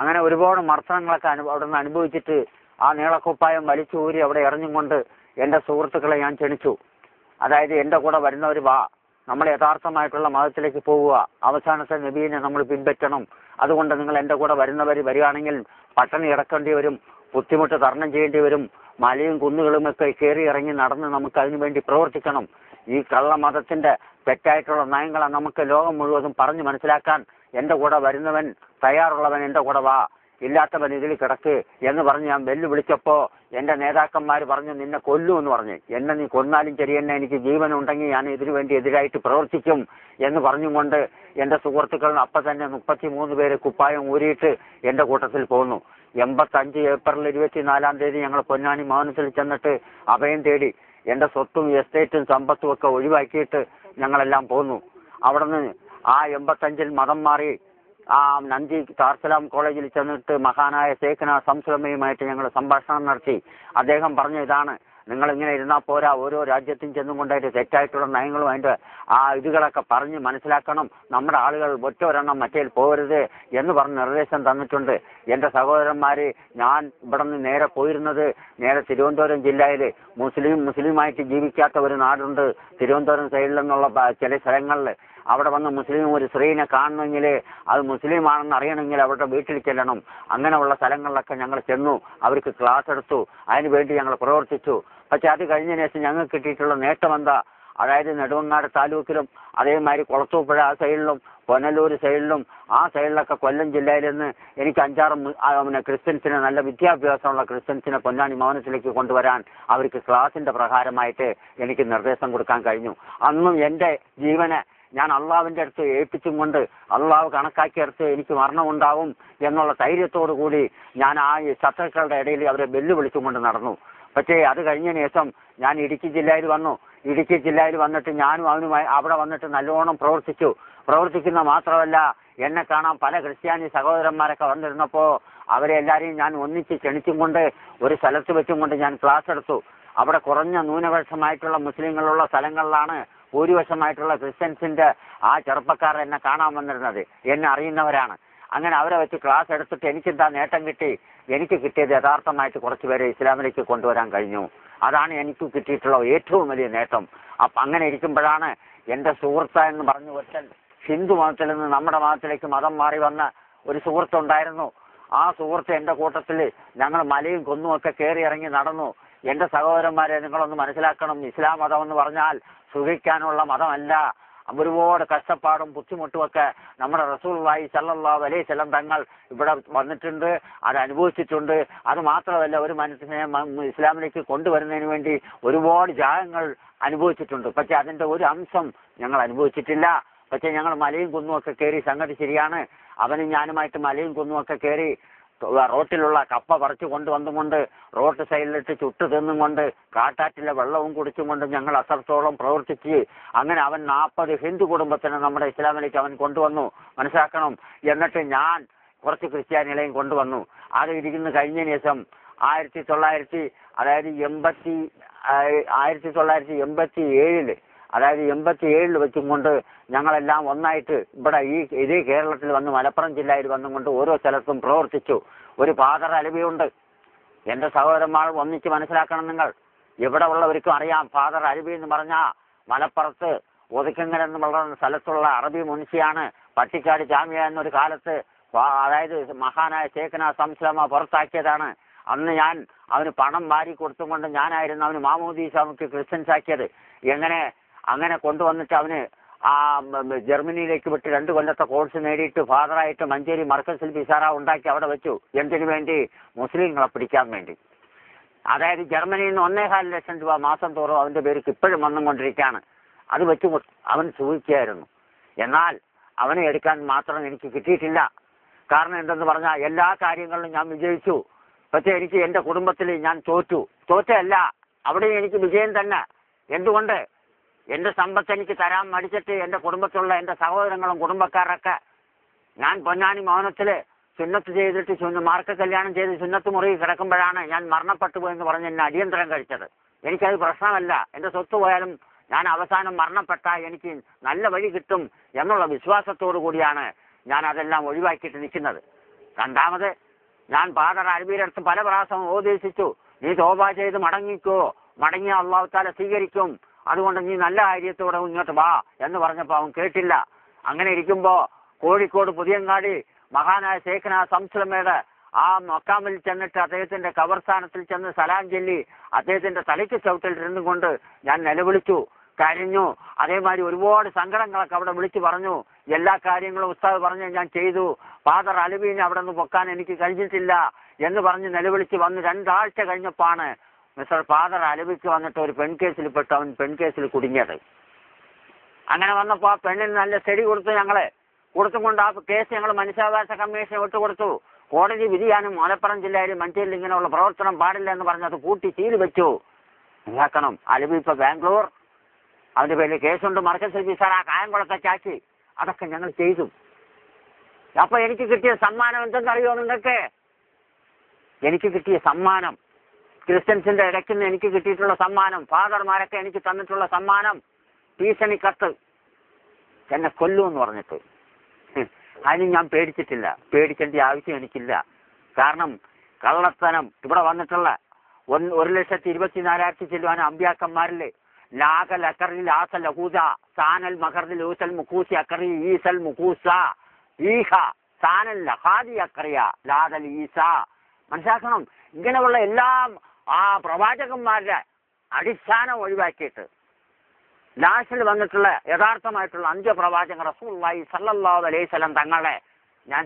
അങ്ങനെ ഒരുപാട് മർദ്ദനങ്ങളൊക്കെ അവിടെ നിന്ന് അനുഭവിച്ചിട്ട് ആ നീളക്കുപ്പായം വലിച്ചൂരി അവിടെ ഇറങ്ങിക്കൊണ്ട് എൻ്റെ സുഹൃത്തുക്കളെ ഞാൻ ക്ഷണിച്ചു. അതായത് എൻ്റെ കൂടെ വരുന്നവർ വാ, നമ്മൾ യഥാർത്ഥമായിട്ടുള്ള മതത്തിലേക്ക് പോവുക, അവസാനത്തെ നബീനെ നമ്മൾ പിൻപറ്റണം. അതുകൊണ്ട് നിങ്ങൾ എൻ്റെ കൂടെ വരികയാണെങ്കിൽ പട്ടിണി കിടക്കേണ്ടി വരും, ബുദ്ധിമുട്ട് തരണം ചെയ്യേണ്ടി വരും, മലയും കുന്നുകളുമൊക്കെ കയറി ഇറങ്ങി നടന്ന് നമുക്ക് അതിനു വേണ്ടി പ്രവർത്തിക്കണം. ഈ കള്ളമതത്തിൻ്റെ തെറ്റായിട്ടുള്ള നയങ്ങളെ നമുക്ക് ലോകം മുഴുവനും പറഞ്ഞു മനസ്സിലാക്കാൻ എൻ്റെ കൂടെ വരുന്നവൻ, തയ്യാറുള്ളവൻ എൻ്റെ കൂടെ വാ, ഇല്ലാത്തവൻ ഇതിൽ കിടക്ക് എന്ന് പറഞ്ഞ് ഞാൻ വെല്ലുവിളിച്ചപ്പോൾ എൻ്റെ നേതാക്കന്മാർ പറഞ്ഞു നിന്നെ കൊല്ലുമെന്ന് പറഞ്ഞ്. എന്നെ നീ കൊന്നാലും ശരി, എന്നെ എനിക്ക് ജീവനുണ്ടെങ്കിൽ ഞാൻ ഇതിനു വേണ്ടി എതിരായിട്ട് പ്രവർത്തിക്കും എന്ന് പറഞ്ഞുകൊണ്ട് എൻ്റെ സുഹൃത്തുക്കളിൽ അപ്പം തന്നെ 33 പേര് കുപ്പായം ഊരിയിട്ട് എൻ്റെ കൂട്ടത്തിൽ പോന്നു. 85 ഏപ്രിൽ 24 ഞങ്ങൾ പൊന്നാനി മൗനത്തിൽ ചെന്നിട്ട് അഭയം തേടി എൻ്റെ സ്വത്തും എസ്റ്റേറ്റും സമ്പത്തും ഒക്കെ ഒഴിവാക്കിയിട്ട് ഞങ്ങളെല്ലാം പോന്നു. അവിടെ നിന്ന് ആ 85 മതം മാറി ആ നന്ദി ദാർസലാം കോളേജിൽ ചെന്നിട്ട് മഹാനായ ശൈഖ്ന സംസ്ലമയുമായിട്ട് ഞങ്ങൾ സംഭാഷണം നടത്തി. അദ്ദേഹം പറഞ്ഞ ഇതാണ്, നിങ്ങളിങ്ങനെ ഇരുന്നാൽ പോരാ, ഓരോ രാജ്യത്തും ചെന്നും കൊണ്ടായിട്ട് തെറ്റായിട്ടുള്ള നയങ്ങളും അതിൻ്റെ ആ ഇതുകളൊക്കെ പറഞ്ഞ് മനസ്സിലാക്കണം, നമ്മുടെ ആളുകൾ ഒറ്റൊരെണ്ണം മറ്റേ പോകരുത് എന്ന് പറഞ്ഞ് നിർദ്ദേശം തന്നിട്ടുണ്ട്. എൻ്റെ സഹോദരന്മാർ, ഞാൻ ഇവിടെ നിന്ന് നേരെ പോയിരുന്നത് നേരെ തിരുവനന്തപുരം ജില്ലയിൽ മുസ്ലിമായിട്ട് ജീവിക്കാത്ത ഒരു നാടുണ്ട് തിരുവനന്തപുരം സൈഡിൽ നിന്നുള്ള ചില സ്ഥലങ്ങളിൽ. അവിടെ വന്ന് മുസ്ലിം ഒരു സ്ത്രീനെ കാണണമെങ്കിൽ അത് മുസ്ലിമാണെന്ന് അറിയണമെങ്കിൽ അവരുടെ വീട്ടിൽ ചെല്ലണം. അങ്ങനെയുള്ള സ്ഥലങ്ങളിലൊക്കെ ഞങ്ങൾ ചെന്നു, അവർക്ക് ക്ലാസ് എടുത്തു, അതിനു വേണ്ടി ഞങ്ങൾ പ്രവർത്തിച്ചു. പക്ഷെ അത് കഴിഞ്ഞതിന് ശേഷം ഞങ്ങൾക്ക് കിട്ടിയിട്ടുള്ള നേട്ടം എന്താ? അതായത് നെടുമങ്ങാട് താലൂക്കിലും അതേമാതിരി കുളത്തൂപ്പുഴ ആ സൈഡിലും പൊന്നല്ലൂർ സൈഡിലും ആ സൈഡിലൊക്കെ കൊല്ലം ജില്ലയിൽ നിന്ന് എനിക്ക് 5-6 ക്രിസ്ത്യൻസിനെ, നല്ല വിദ്യാഭ്യാസമുള്ള ക്രിസ്ത്യൻസിനെ പൊന്നാനി മൗനത്തിലേക്ക് കൊണ്ടുവരാൻ അവർക്ക് ക്ലാസിൻ്റെ പ്രകാരമായിട്ട് എനിക്ക് നിർദ്ദേശം കൊടുക്കാൻ കഴിഞ്ഞു. അന്നും എൻ്റെ ജീവനെ ഞാൻ അള്ളാഹുവിൻ്റെ അടുത്ത് ഏൽപ്പിച്ചും കൊണ്ട് അള്ളാഹു കണക്കാക്കിയെടുത്ത് എനിക്ക് മരണമുണ്ടാവും എന്നുള്ള ധൈര്യത്തോടു കൂടി ഞാൻ ആ ശത്രുക്കളുടെ ഇടയിൽ അവരെ വെല്ലുവിളിച്ചുകൊണ്ട് നടന്നു. പക്ഷേ അത് കഴിഞ്ഞതിന് ശേഷം ഞാൻ ഇടുക്കി ജില്ലയിൽ വന്നു. ഇടുക്കി ജില്ലയിൽ വന്നിട്ട് ഞാനും അവനുമായി അവിടെ വന്നിട്ട് നല്ലോണം പ്രവർത്തിക്കുന്ന മാത്രമല്ല, എന്നെ കാണാൻ പല ക്രിസ്ത്യാനി സഹോദരന്മാരൊക്കെ വന്നിരുന്നപ്പോൾ അവരെ എല്ലാവരെയും ഞാൻ ഒന്നിച്ച് ക്ഷണിച്ചും കൊണ്ട് ഒരു സ്ഥലത്ത് വെച്ചും കൊണ്ട് ഞാൻ ക്ലാസ് എടുത്തു. അവിടെ കുറഞ്ഞ ന്യൂനപക്ഷമായിട്ടുള്ള മുസ്ലിങ്ങളുള്ള സ്ഥലങ്ങളിലാണ് ഭൂരിപക്ഷമായിട്ടുള്ള ക്രിസ്ത്യൻസിൻ്റെ ആ ചെറുപ്പക്കാർ എന്നെ കാണാൻ വന്നിരുന്നത്, എന്നെ അറിയുന്നവരാണ്. അങ്ങനെ അവരെ വെച്ച് ക്ലാസ് എടുത്തിട്ട് എനിക്കെന്താ നേട്ടം കിട്ടി? എനിക്ക് കിട്ടിയത് യഥാർത്ഥമായിട്ട് കുറച്ച് പേരെ ഇസ്ലാമിലേക്ക് കൊണ്ടുവരാൻ കഴിഞ്ഞു. അതാണ് എനിക്ക് കിട്ടിയിട്ടുള്ള ഏറ്റവും വലിയ നേട്ടം. അപ്പം അങ്ങനെ ഇരിക്കുമ്പോഴാണ് എൻ്റെ സുഹൃത്ത് എന്ന് പറഞ്ഞു ഒരുത്തൻ ഹിന്ദു മതത്തിൽ നിന്ന് നമ്മുടെ മതത്തിലേക്ക് മതം മാറി വന്ന ഒരു സുഹൃത്തുണ്ടായിരുന്നു. ആ സുഹൃത്ത് എൻ്റെ കൂട്ടത്തിൽ ഞങ്ങൾ മലയും കുന്നുമൊക്കെ കയറി ഇറങ്ങി നടന്നു. എൻ്റെ സഹോദരന്മാരെ, നിങ്ങളൊന്ന് മനസ്സിലാക്കണം, ഇസ്ലാം മതം എന്ന് പറഞ്ഞാൽ സുഖിക്കാനുള്ള മതമല്ല. ഒരുപാട് കഷ്ടപ്പാടും ബുദ്ധിമുട്ടുമൊക്കെ നമ്മുടെ റസൂലുള്ളാഹി സ്വല്ലല്ലാഹു അലൈഹി വസല്ലം തങ്ങൾ ഇവിടെ വന്നിട്ടുണ്ട്, അത് അനുഭവിച്ചിട്ടുണ്ട്. അത് മാത്രമല്ല, ഒരു മനുഷ്യനെ ഇസ്ലാമിലേക്ക് കൊണ്ടുവരുന്നതിന് വേണ്ടി ഒരുപാട് ത്യാഗങ്ങൾ അനുഭവിച്ചിട്ടുണ്ട്. പക്ഷെ അതിൻ്റെ ഒരു അംശം ഞങ്ങൾ അനുഭവിച്ചിട്ടില്ല. പക്ഷെ ഞങ്ങൾ മലയും കുന്നുമൊക്കെ കയറി, സംഗതി ശരിയാണ്, അവനും ഞാനുമായിട്ട് മലയും കുന്നുമൊക്കെ കയറി റോട്ടിലുള്ള കപ്പ പറിച്ചു കൊണ്ടുവന്നുകൊണ്ട് റോഡ് സൈഡിലിട്ട് ചുട്ടു തിന്നും കൊണ്ട് കാട്ടാറ്റിലെ വെള്ളവും കുടിച്ചും കൊണ്ട് ഞങ്ങൾ അത്രത്തോളം പ്രവർത്തിച്ച് അങ്ങനെ അവൻ 40 ഹിന്ദു കുടുംബത്തിന് നമ്മുടെ ഇസ്ലാമിലേക്ക് അവൻ കൊണ്ടുവന്നു. മനസ്സിലാക്കണം. എന്നിട്ട് ഞാൻ കുറച്ച് ക്രിസ്ത്യാനികളെയും കൊണ്ടുവന്നു. അത് ഇരിക്കുന്ന കഴിഞ്ഞതിന് ശേഷം 1987 അതായത് 87 വെച്ചും കൊണ്ട് ഞങ്ങളെല്ലാം ഒന്നായിട്ട് ഇവിടെ ഇതേ കേരളത്തിൽ വന്ന് മലപ്പുറം ജില്ലയിൽ വന്നും കൊണ്ട് ഓരോ സ്ഥലത്തും പ്രവർത്തിച്ചു. ഒരു ഫാദർ അലവിയുണ്ട്. എൻ്റെ സഹോദരന്മാർ ഒന്നിച്ച് മനസ്സിലാക്കണം. നിങ്ങൾ ഇവിടെ ഉള്ളവർക്കും അറിയാം, ഫാദർ അലവി എന്ന് പറഞ്ഞാൽ മലപ്പുറത്ത് ഒതുക്കങ്ങൽ എന്ന് പറയുന്ന സ്ഥലത്തുള്ള അറബി മുൻഷിയാണ്. പട്ടിക്കാട് ജാമിയ എന്നൊരു കാലത്ത് അതായത് മഹാനായ ശൈഖ്ന സംസ്ലമ പുറത്താക്കിയതാണ്. അന്ന് ഞാൻ അവന് പണം വാരി കൊടുത്തും കൊണ്ട് ഞാനായിരുന്നു അവന് മാമൂദീസാമുക്ക് ക്രിസ്ത്യൻസ് ആക്കിയത്. അങ്ങനെ കൊണ്ടുവന്നിട്ട് അവന് ആ ജർമ്മനിയിലേക്ക് വിട്ട് 2 കൊല്ലത്തെ കോഴ്സ് നേടിയിട്ട് ഫാദറായിട്ട് മഞ്ചേരി മർക്കസിൽ വിസാറ ഉണ്ടാക്കി അവിടെ വെച്ചു. എന്തിനു വേണ്ടി? മുസ്ലിങ്ങളെ പിടിക്കാൻ വേണ്ടി. അതായത് ജർമ്മനിയിൽ നിന്ന് 1.25 ലക്ഷം രൂപ മാസം തോറും അവൻ്റെ പേർക്ക് ഇപ്പോഴും വന്നുകൊണ്ടിരിക്കുകയാണ്. അത് വെച്ച് അവൻ സൂഹിക്കുകയായിരുന്നു. എന്നാൽ അവനെ എടുക്കാൻ മാത്രം എനിക്ക് കിട്ടിയിട്ടില്ല. കാരണം എന്തെന്ന് പറഞ്ഞാൽ എല്ലാ കാര്യങ്ങളിലും ഞാൻ വിജയിച്ചു. പക്ഷേ എനിക്ക് എൻ്റെ കുടുംബത്തിൽ ഞാൻ തോറ്റല്ല, അവിടെ എനിക്ക് വിജയം തന്നെ. എന്തുകൊണ്ട്? എൻ്റെ സമ്പത്ത് എനിക്ക് തരാൻ മടിച്ചിട്ട് എൻ്റെ കുടുംബത്തിലുള്ള എൻ്റെ സഹോദരങ്ങളും കുടുംബക്കാരൊക്കെ, ഞാൻ പൊന്നാനി മൗനത്തിൽ സുന്നത്ത് ചെയ്തിട്ട് മാർക്ക കല്യാണം ചെയ്ത് സുന്നത്ത് മുറിയിൽ കിടക്കുമ്പോഴാണ് ഞാൻ മരണപ്പെട്ടു പോയെന്ന് പറഞ്ഞ് എന്നെ അടിയന്തരം കഴിച്ചത്. എനിക്കത് പ്രശ്നമല്ല. എൻ്റെ സ്വത്ത് പോയാലും ഞാൻ അവസാനം മരണപ്പെട്ടാൽ എനിക്ക് നല്ല വഴി കിട്ടും എന്നുള്ള വിശ്വാസത്തോടു കൂടിയാണ് ഞാൻ അതെല്ലാം ഒഴിവാക്കിയിട്ട് നിൽക്കുന്നത്. രണ്ടാമത് ഞാൻ ഫാദർ അൽബിയുടെ അടുത്ത് പല പ്രാവശ്യം ഉപദേശിച്ചു, നീ തോബ ചെയ്ത് മടങ്ങിക്കോ, മടങ്ങിയ അള്ളാഹു താല സ്വീകരിക്കും, അതുകൊണ്ട് നീ നല്ല കാര്യത്തോടെ ഇങ്ങോട്ട് വാ എന്ന് പറഞ്ഞപ്പോൾ അവൻ കേട്ടില്ല. അങ്ങനെ ഇരിക്കുമ്പോ കോഴിക്കോട് പുതിയങ്ങാടി മഹാനായ ശേഖന സംസ്ലമയുടെ ആ മക്കാമിൽ ചെന്നിട്ട് അദ്ദേഹത്തിന്റെ കബർസ്ഥാനത്തിൽ ചെന്ന് സലാം ചൊല്ലി അദ്ദേഹത്തിന്റെ തലയ്ക്ക് ചവിട്ടിൽ ഇരുന്നു കൊണ്ട് ഞാൻ നിലവിളിച്ചു, കരഞ്ഞു. അതേമാതിരി ഒരുപാട് സങ്കടങ്ങളൊക്കെ അവിടെ വിളിച്ചു പറഞ്ഞു. എല്ലാ കാര്യങ്ങളും ഉസ്താദ് പറഞ്ഞ് ഞാൻ ചെയ്തു. ഫാദർ അലവിനെ അവിടെ നിന്ന് പൊക്കാൻ എനിക്ക് കഴിഞ്ഞിട്ടില്ല എന്ന് പറഞ്ഞ് നിലവിളിച്ച് വന്ന് 2 ആഴ്ച കഴിഞ്ഞപ്പോഴാണ് മിസ്റ്റർ ഫാദർ അലവിക്ക് വന്നിട്ട് ഒരു പെൺകേസിൽ പെട്ട് അവൻ പെൺകേസിൽ കുടുങ്ങിയത്. അങ്ങനെ വന്നപ്പോൾ ആ പെണ്ണിന് നല്ല സ്റ്റഡി കൊടുത്തു. ഞങ്ങളെ കൊടുത്തുകൊണ്ട് ആ കേസ് ഞങ്ങൾ മനുഷ്യാവകാശ കമ്മീഷന് വിട്ടുകൊടുത്തു. കോടതി വിധിയാനും മലപ്പുറം ജില്ലയിലും മഞ്ചേരിയിൽ ഇങ്ങനെയുള്ള പ്രവർത്തനം പാടില്ല എന്ന് പറഞ്ഞത് കൂട്ടി സീൽ വെച്ചു. ഉണ്ടാക്കണം. അലവി ഇപ്പൊ ബാംഗ്ലൂർ, അവന്റെ പേരിൽ കേസുണ്ട്. മർക്കസ് സാർ ആ കായംകുളത്തെ ചാച്ചി അതൊക്കെ ഞങ്ങൾ ചെയ്തു. അപ്പൊ എനിക്ക് കിട്ടിയ സമ്മാനം എന്തെന്നറിയോ നിങ്ങൾക്ക്? എനിക്ക് കിട്ടിയ സമ്മാനം, ക്രിസ്ത്യൻസിന്റെ ഇടയ്ക്ക് നിന്ന് എനിക്ക് കിട്ടിയിട്ടുള്ള സമ്മാനം, ഫാദർമാരൊക്കെ എനിക്ക് തന്നിട്ടുള്ള സമ്മാനം, ഭീഷണി കത്ത്, എന്നെ കൊല്ലുമെന്ന് പറഞ്ഞിട്ട്. അതിന് ഞാൻ പേടിച്ചിട്ടില്ല. പേടിക്കേണ്ട ആവശ്യം എനിക്കില്ല. കാരണം കള്ളത്തനം ഇവിടെ വന്നിട്ടുള്ള 1,24,000 ചെല്ലുവാൻ അമ്പ്യാക്കന്മാരില് ലാഗൽ അക്കറിൽ ആസൽ അഹൂദ സാനൽ മഹർദിൽ ഊസൽ മുക്കൂസി അക്കറി ഈസൽ മുക്കൂസ ഈഹ സാനൽ ലഹാദി അക്കറിയ ലാദൽ ഈസ. മനസ്സിലാക്കണം. ഇങ്ങനെയുള്ള എല്ലാം ആ പ്രവാചകന്മാരുടെ അടിസ്ഥാനം ഒഴിവാക്കിയിട്ട് ലാസ്റ്റിൽ വന്നിട്ടുള്ള യഥാർത്ഥമായിട്ടുള്ള അന്ത്യപ്രവാചകൻ റസൂലുള്ളാഹി സ്വല്ലല്ലാഹു അലൈഹി വസല്ലം തങ്ങളെ ഞാൻ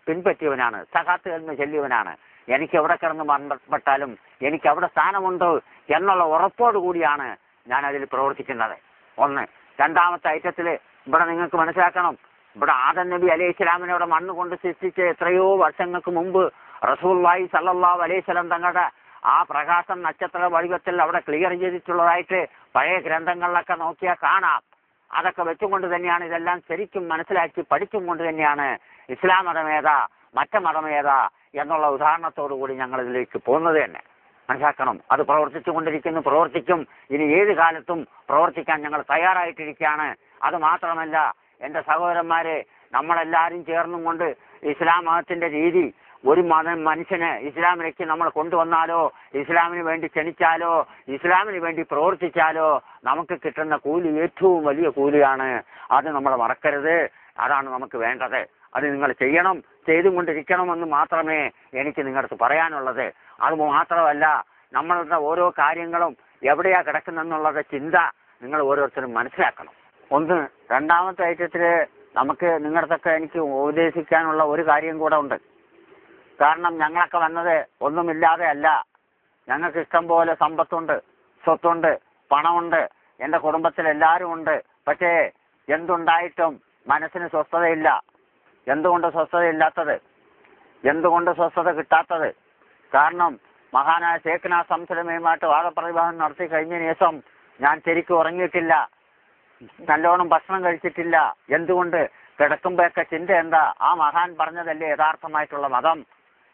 പിൻപറ്റിയവനാണ്, സഹാത്ത് എന്ന് ചൊല്ലിയവനാണ്. എനിക്ക് എവിടെ കിടന്ന് മരണപ്പെട്ടാലും എനിക്ക് അവിടെ സ്ഥാനമുണ്ട് എന്നുള്ള ഉറപ്പോടു കൂടിയാണ് ഞാൻ അതിൽ പ്രവർത്തിക്കുന്നത്. ഒന്ന്. രണ്ടാമത്തെ ഐറ്റത്തിൽ ഇവിടെ നിങ്ങൾക്ക് മനസ്സിലാക്കണം, ഇവിടെ ആദം നബി അലൈഹി സ്വലാമിനെ ഇവിടെ മണ്ണ് കൊണ്ട് സൃഷ്ടിച്ച് എത്രയോ വർഷങ്ങൾക്ക് മുമ്പ് റസൂലുള്ളാഹി സ്വല്ലല്ലാഹു അലൈഹി വസല്ലം തങ്ങളുടെ ആ പ്രകാശം നക്ഷത്ര വടിവത്തിൽ അവിടെ ക്ലിയർ ചെയ്തിട്ടുള്ളതായിട്ട് പഴയ ഗ്രന്ഥങ്ങളിലൊക്കെ നോക്കിയാൽ കാണാം. അതൊക്കെ വെച്ചുകൊണ്ട് തന്നെയാണ് ഇതെല്ലാം ശരിക്കും മനസ്സിലാക്കി പഠിച്ചും കൊണ്ട് തന്നെയാണ് ഇസ്ലാം മതമേതാ മറ്റ മതമേതാ എന്നുള്ള ഉദാഹരണത്തോടു കൂടി ഞങ്ങൾ ഇതിലേക്ക് പോകുന്നത് തന്നെ. മനസ്സിലാക്കണം. അത് പ്രവർത്തിച്ചു കൊണ്ടിരിക്കുന്നു, പ്രവർത്തിക്കും. ഇനി ഏത് കാലത്തും പ്രവർത്തിക്കാൻ ഞങ്ങൾ തയ്യാറായിട്ടിരിക്കുകയാണ്. അത് മാത്രമല്ല എൻ്റെ സഹോദരന്മാരെ, നമ്മളെല്ലാവരും ചേർന്നും കൊണ്ട് ഇസ്ലാം മതത്തിന്റെ രീതി, ഒരു മനുഷ്യന് ഇസ്ലാമിലേക്ക് നമ്മൾ കൊണ്ടുവന്നാലോ, ഇസ്ലാമിന് വേണ്ടി ക്ഷണിച്ചാലോ, ഇസ്ലാമിന് വേണ്ടി പ്രവർത്തിച്ചാലോ നമുക്ക് കിട്ടുന്ന കൂലി ഏറ്റവും വലിയ കൂലിയാണ്. അത് നമ്മൾ മറക്കരുത്. അതാണ് നമുക്ക് വേണ്ടത്. അത് നിങ്ങൾ ചെയ്യണം, ചെയ്തും കൊണ്ടിരിക്കണമെന്ന് മാത്രമേ എനിക്ക് നിങ്ങളടുത്ത് പറയാനുള്ളത്. അത് മാത്രമല്ല, നമ്മളുടെ ഓരോ കാര്യങ്ങളും എവിടെയാ കിടക്കുന്നെന്നുള്ളത് ചിന്ത നിങ്ങൾ ഓരോരുത്തരും മനസ്സിലാക്കണം. ഒന്ന്. രണ്ടാമത്തെ ഐറ്റത്തിൽ നമുക്ക് നിങ്ങളടുത്തൊക്കെ എനിക്ക് ഉപദേശിക്കാനുള്ള ഒരു കാര്യം കൂടെ ഉണ്ട്. കാരണം ഞങ്ങളൊക്കെ വന്നത് ഒന്നുമില്ലാതെ അല്ല. ഞങ്ങൾക്ക് ഇഷ്ടം പോലെ സമ്പത്തുണ്ട്, സ്വത്തുണ്ട്, പണമുണ്ട്, എൻ്റെ കുടുംബത്തിൽ എല്ലാവരും ഉണ്ട്. പക്ഷേ എന്തുണ്ടായിട്ടും മനസ്സിന് സ്വസ്ഥതയില്ല. എന്തുകൊണ്ട് സ്വസ്ഥതയില്ലാത്തത്? എന്തുകൊണ്ട് സ്വസ്ഥത കിട്ടാത്തത്? കാരണം മഹാനായ ശേഖന സംസലമയുമായിട്ട് വാദപ്രതിവാദം നടത്തി കഴിഞ്ഞതിന് ശേഷം ഞാൻ ശരിക്കും ഉറങ്ങിയിട്ടില്ല, നല്ലോണം ഭക്ഷണം കഴിച്ചിട്ടില്ല. എന്തുകൊണ്ട്? കിടക്കുമ്പോഴൊക്കെ ചിന്ത എന്താ? ആ മഹാൻ പറഞ്ഞതല്ലേ യഥാർത്ഥമായിട്ടുള്ള മതം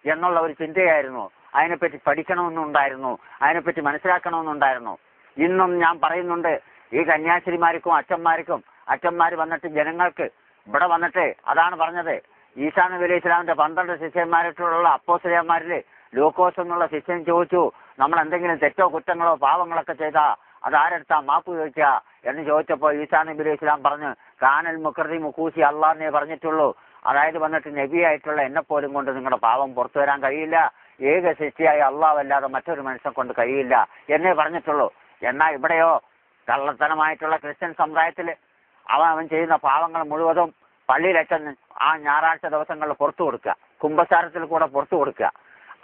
എന്നുള്ള ഒരു ചിന്തയായിരുന്നു. അതിനെപ്പറ്റി പഠിക്കണമെന്നുണ്ടായിരുന്നു, അതിനെപ്പറ്റി മനസ്സിലാക്കണമെന്നുണ്ടായിരുന്നു. ഇന്നും ഞാൻ പറയുന്നുണ്ട്, ഈ കന്യാസ്ത്രീമാർക്കും അച്ഛന്മാർ വന്നിട്ട് ജനങ്ങൾക്ക് ഇവിടെ വന്നിട്ട് അതാണ് പറഞ്ഞത്. ഈസാ നബി അലൈഹി ഇസ്ലാമിന്റെ 12 ശിഷ്യന്മാരായിട്ടുള്ള അപ്പോസ്തലന്മാരിൽ ലൂക്കോസ് എന്നുള്ള ശിഷ്യൻ ചോദിച്ചു, നമ്മൾ എന്തെങ്കിലും തെറ്റോ കുറ്റങ്ങളോ പാവങ്ങളൊക്കെ ചെയ്താ അതാരെടുത്താ മാപ്പ് ചോദിക്കുക എന്ന് ചോദിച്ചപ്പോൾ ഈസാ നബി അലൈഹി ഇസ്ലാം പറഞ്ഞു, കാനൽ മുഖർദി മുഖൂസി അള്ളാഹിനെ പറഞ്ഞിട്ടുള്ളൂ. അതായത് വന്നിട്ട് നബിയായിട്ടുള്ള എന്നെപ്പോലും കൊണ്ട് നിങ്ങളുടെ പാവം പുറത്തു വരാൻ കഴിയില്ല, ഏക ശിഷ്യായ അള്ളാഹ് അല്ലാതെ മറ്റൊരു മനുഷ്യനെ കൊണ്ട് കഴിയില്ല എന്നേ പറഞ്ഞിട്ടുള്ളൂ. എന്നാൽ ഇവിടെയോ കള്ളത്തനമായിട്ടുള്ള ക്രിസ്ത്യൻ സമുദായത്തിൽ അവൻ ചെയ്യുന്ന പാവങ്ങൾ മുഴുവതും പള്ളിയിലച്ഛൻ ആ ഞായറാഴ്ച ദിവസങ്ങളിൽ പുറത്തു കൊടുക്കുക, കുമ്പസാരത്തിൽ കൂടെ പുറത്തു കൊടുക്കുക.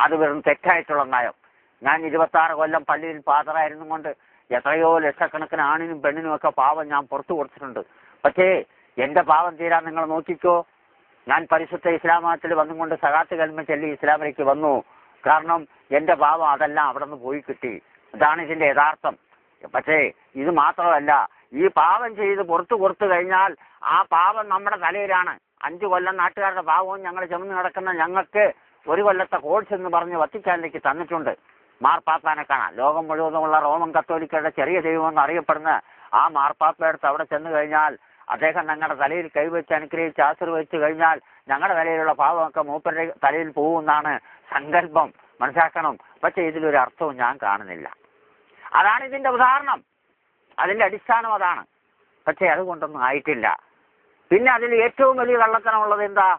അത് വെറും തെറ്റായിട്ടുള്ള നയം. ഞാൻ 26 കൊല്ലം പള്ളിയിൽ ഫാദറായിരുന്നു കൊണ്ട് എത്രയോ ലക്ഷക്കണക്കിന് ആണിനും പെണ്ണിനും ഒക്കെ പാവം ഞാൻ പുറത്തു കൊടുത്തിട്ടുണ്ട്. പക്ഷേ എൻ്റെ പാവം തീരാൻ നിങ്ങൾ നോക്കിക്കോ. ഞാൻ പരിശുദ്ധ ഇസ്ലാമത്തിൽ വന്നുകൊണ്ട് സകാത്ത് കൽമ ചൊല്ലി ഇസ്ലാമിലേക്ക് വന്നു. കാരണം എൻ്റെ പാവം അതെല്ലാം അവിടെ നിന്ന് പോയി കിട്ടി. ഇതാണ് ഇതിൻ്റെ യഥാർത്ഥം. പക്ഷേ ഇത് മാത്രമല്ല, ഈ പാവം ചെയ്ത് പുറത്തു കൊടുത്തു കഴിഞ്ഞാൽ ആ പാവം നമ്മുടെ തലയിലാണ്. 5 കൊല്ലം നാട്ടുകാരുടെ പാവവും ഞങ്ങൾ ചുമന്ന് കിടക്കുന്ന ഞങ്ങൾക്ക് 1 കൊല്ലത്തെ കോഴ്സ് എന്ന് പറഞ്ഞ് വത്തിക്കാനിലേക്ക് തന്നിട്ടുണ്ട്. മാർപ്പാപ്പാനെ കാണാൻ ലോകം മുഴുവനുമുള്ള റോമൻ കത്തോലിക്കരുടെ ചെറിയ ദൈവമെന്ന് അറിയപ്പെടുന്ന ആ മാർപ്പാപ്പയടുത്ത് അവിടെ ചെന്ന് കഴിഞ്ഞാൽ അദ്ദേഹം ഞങ്ങളുടെ തലയിൽ കൈവച്ച് അനുഗ്രഹിച്ച് ആശീർവദിച്ചു കഴിഞ്ഞാൽ ഞങ്ങളുടെ തലയിലുള്ള പാവമൊക്കെ മൂപ്പരുടെ തലയിൽ പോകുമെന്നാണ് സങ്കല്പം. മനസ്സിലാക്കണം. പക്ഷെ ഇതിലൊരു അർത്ഥവും ഞാൻ കാണുന്നില്ല. അതാണ് ഇതിന്റെ ഉദാഹരണം, അതിന്റെ അടിസ്ഥാനം അതാണ്. പക്ഷെ അതുകൊണ്ടൊന്നും ആയിട്ടില്ല. പിന്നെ അതിൽ ഏറ്റവും വലിയ കള്ളത്തനമുള്ളത് എന്താ?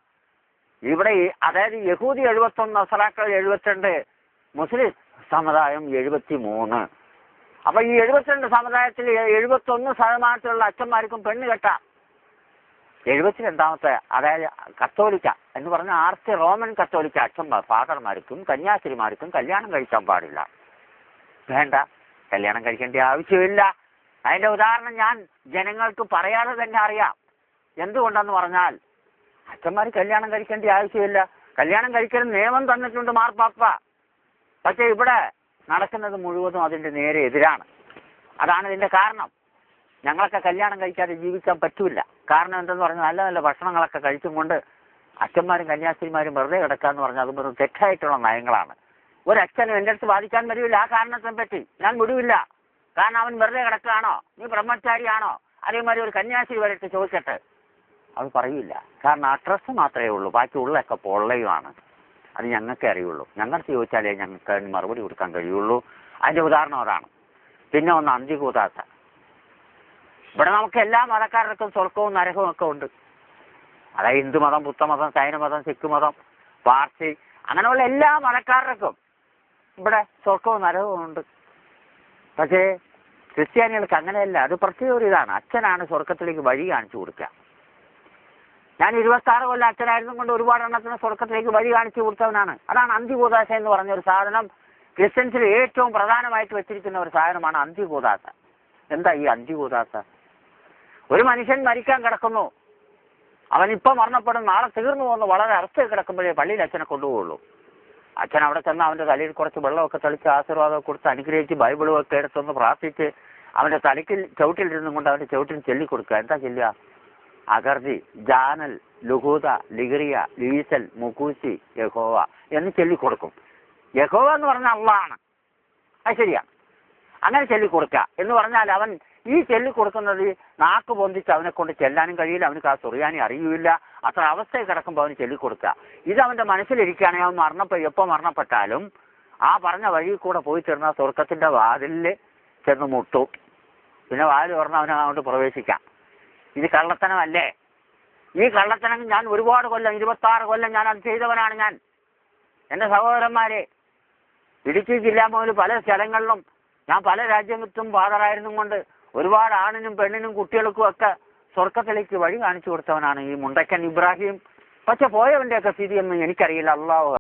ഇവിടെ അതായത് യഹൂദി 71, നസറാക്കൾ 72, മുസ്ലിം സമുദായം 73. അപ്പൊ ഈ 72 സമുദായത്തിൽ 71% അച്ഛന്മാർക്കും പെണ്ണ് കെട്ടാം. 72ാമത്തെ അതായത് കത്തോലിക്ക എന്ന് പറഞ്ഞ ആർച്ച് റോമൻ കത്തോലിക്ക അച്ഛന്മാർ ഫാദർമാർക്കും കന്യാസ്ത്രീമാർക്കും കല്യാണം കഴിക്കാൻ പാടില്ല. വേണ്ട, കല്യാണം കഴിക്കേണ്ട ആവശ്യമില്ല. അതിന്റെ ഉദാഹരണം ഞാൻ ജനങ്ങൾക്ക് പറയാതെ തന്നെ അറിയാം. എന്തുകൊണ്ടെന്ന് പറഞ്ഞാൽ അച്ഛന്മാർ കല്യാണം കഴിക്കേണ്ട ആവശ്യമില്ല. കല്യാണം കഴിക്കൽ നിയമം തന്നിട്ടുണ്ട് മാർപ്പാപ്പ. പക്ഷെ ഇവിടെ നടക്കുന്നത് മുഴുവനും അതിന്റെ നേരെ എതിരാണ്. അതാണ് ഇതിന്റെ കാരണം. ഞങ്ങളൊക്കെ കല്യാണം കഴിക്കാതെ ജീവിക്കാൻ പറ്റൂല. കാരണം എന്തെന്ന് പറഞ്ഞാൽ നല്ല നല്ല ഭക്ഷണങ്ങളൊക്കെ കഴിച്ചും കൊണ്ട് അച്ഛന്മാരും കന്യാസ്ത്രീമാരും വെറുതെ കിടക്കാന്ന് പറഞ്ഞാൽ അത് വെറും തെറ്റായിട്ടുള്ള നയങ്ങളാണ്. ഒരച്ഛനും എൻ്റെ അടുത്ത് വാദിക്കാൻ വരില്ല ആ കാരണത്തെ പറ്റി. ഞാൻ വിടുവില്ല. കാരണം അവൻ വെറുതെ കിടക്കുകയാണോ, നീ ബ്രഹ്മചാരിയാണോ, അതേമാതിരി ഒരു കന്യാസ്ത്രീ വരട്ട് ചോദിക്കട്ടെ, അത് പറയില്ല. കാരണം ആ ഡ്രസ്സ് മാത്രമേ ഉള്ളൂ, ബാക്കി ഉള്ളതൊക്കെ പൊള്ളയുമാണ്. അത് ഞങ്ങൾക്കേ അറിയുള്ളൂ. ഞങ്ങൾക്ക് ചോദിച്ചാലേ ഞങ്ങൾക്ക് മറുപടി കൊടുക്കാൻ കഴിയുള്ളൂ. അതിന്റെ ഉദാഹരണം അതാണ്. പിന്നെ ഒന്ന് അന്ത്യകൂദാശ. ഇവിടെ നമുക്ക് എല്ലാ മതക്കാർക്കും സ്വർഗവും നരകവും ഒക്കെ ഉണ്ട്. അതായത് ഹിന്ദുമതം, ബുദ്ധമതം, ജൈനമതം, സിഖ് മതം, പാർസി, അങ്ങനെയുള്ള എല്ലാ മതക്കാർക്കും ഇവിടെ സ്വർഗവും നരകവും ഉണ്ട്. പക്ഷേ ക്രിസ്ത്യാനികൾക്ക് അങ്ങനെയല്ല. അത് പ്രത്യേക ഒരു ഇതാണ്. അച്ഛനാണ് സ്വർഗത്തിലേക്ക് വഴി കാണിച്ചു കൊടുക്കുക. ഞാൻ 26 കൊല്ലം അച്ഛനായിരുന്നു കൊണ്ട് ഒരുപാട് എണ്ണത്തിന് സ്വർഗത്തിലേക്ക് വഴി കാണിച്ചു കൊടുത്തവനാണ്. അതാണ് അന്ത്യകൂദാശ എന്ന് പറഞ്ഞൊരു സാധനം. ക്രിസ്ത്യൻസിൽ ഏറ്റവും പ്രധാനമായിട്ട് വെച്ചിരിക്കുന്ന ഒരു സാധനമാണ് അന്ത്യകൂദാശ. എന്താ ഈ അന്ത്യകൂദാശ? ഒരു മനുഷ്യൻ മരിക്കാൻ കിടക്കുന്നു, അവനിപ്പം മരണപ്പെടും, നാളെ തീർന്നു പോകുന്നു, വളരെ അവസ്ഥയിൽ കിടക്കുമ്പോഴേ പള്ളിയിൽ അച്ഛനെ കൊണ്ടുപോകുള്ളൂ. അച്ഛൻ അവിടെ ചെന്ന് അവൻ്റെ തലയിൽ കുറച്ച് വെള്ളമൊക്കെ തളിച്ച് ആശീർവാദമൊക്കെ കൊടുത്ത് അനുഗ്രഹിച്ച് ബൈബിളും ഒക്കെ എടുത്തൊന്ന് പ്രാർത്ഥിച്ച് അവൻ്റെ തലയ്ക്ക് ചവിട്ടിലിരുന്നും കൊണ്ട് അവൻ്റെ ചവിട്ടിന് ചൊല്ലിക്കൊടുക്കുക. എന്താ ചൊല്ലുക? അഗർജി, ജാനൽ, ലുഹൂദ, ലിഗറിയ, ലീസൽ, മുക്കൂസി, യഹോവ എന്ന് ചൊല്ലിക്കൊടുക്കും. യഹോവ എന്ന് പറഞ്ഞാൽ അള്ളാണ്. അത് ശരിയാണ്. അങ്ങനെ ചൊല്ലിക്കൊടുക്കുക എന്ന് പറഞ്ഞാൽ അവൻ ഈ ചൊല്ലിക്കൊടുക്കുന്നത് നാക്ക് പൊന്തിച്ച് അവനെ കൊണ്ട് ചെല്ലാനും കഴിയില്ല, അവനക്ക് ആ സുറിയാനി അറിയില്ല. അത്ര അവസ്ഥയിൽ കിടക്കുമ്പോൾ അവന് ചൊല്ലിക്കൊടുക്കുക. ഇത് അവൻ്റെ മനസ്സിലിരിക്കുകയാണെങ്കിൽ അവൻ എപ്പോൾ മരണപ്പെട്ടാലും ആ പറഞ്ഞ വഴി കൂടെ പോയി ചേർന്ന സ്വർഗത്തിൻ്റെ വാതിലിൽ ചെന്ന് മുട്ടും. പിന്നെ വാതിൽ തുറന്ന് അവനെ അങ്ങോട്ട് പ്രവേശിക്കാം. ഇത് കള്ളത്തനമല്ലേ? ഈ കള്ളത്തനം ഞാൻ ഒരുപാട് കൊല്ലം, 26 കൊല്ലം ഞാൻ അത് ചെയ്തവനാണ്. ഞാൻ എൻ്റെ സഹോദരന്മാരെ, ഇടുക്കി ജില്ലാ മുതൽ പല സ്ഥലങ്ങളിലും ഞാൻ പല രാജ്യത്തും ഫാദറായിരുന്നു കൊണ്ട് ഒരുപാട് ആണിനും പെണ്ണിനും കുട്ടികൾക്കും ഒക്കെ സ്വർഗത്തിലേക്ക് വഴി കാണിച്ചു കൊടുത്തവനാണ് ഈ മുണ്ടക്കൻ ഇബ്രാഹിം. പക്ഷെ പോയവൻ്റെയൊക്കെ സ്ഥിതിയൊന്നും എനിക്കറിയില്ല. അള്ളാഹു